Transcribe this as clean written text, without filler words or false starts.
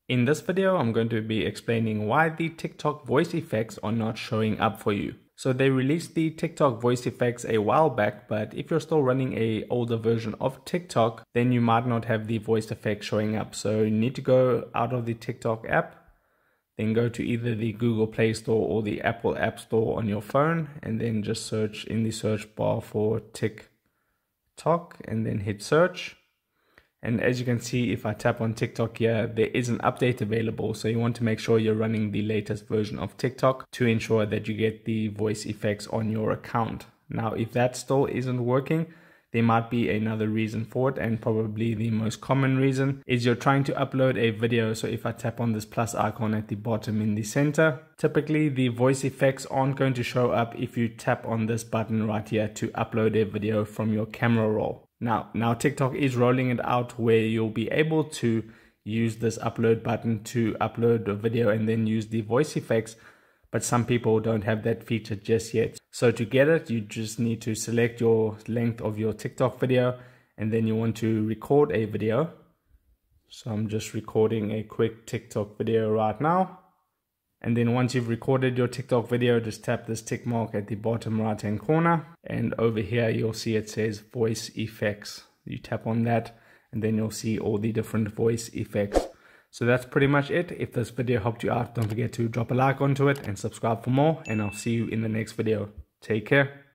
In this video, I'm going to be explaining why the TikTok voice effects are not showing up for you. So they released the TikTok voice effects a while back, but if you're still running a older version of TikTok, then you might not have the voice effect showing up. So you need to go out of the TikTok app, then go to either the Google Play Store or the Apple App Store on your phone, and then just search in the search bar for TikTok and then hit search. And as you can see, if I tap on TikTok here, there is an update available. So you want to make sure you're running the latest version of TikTok to ensure that you get the voice effects on your account. Now, if that still isn't working, there might be another reason for it, and probably the most common reason is you're trying to upload a video. So if I tap on this plus icon at the bottom in the center, typically the voice effects aren't going to show up if you tap on this button right here to upload a video from your camera roll. Now TikTok is rolling it out where you'll be able to use this upload button to upload a video and then use the voice effects, but some people don't have that feature just yet. So to get it, you just need to select your length of your TikTok video, and then you want to record a video. So I'm just recording a quick TikTok video right now. And then once you've recorded your TikTok video, just tap this tick mark at the bottom right hand corner. And over here, you'll see it says voice effects. You tap on that and then you'll see all the different voice effects. So that's pretty much it. If this video helped you out, don't forget to drop a like onto it and subscribe for more. And I'll see you in the next video. Take care.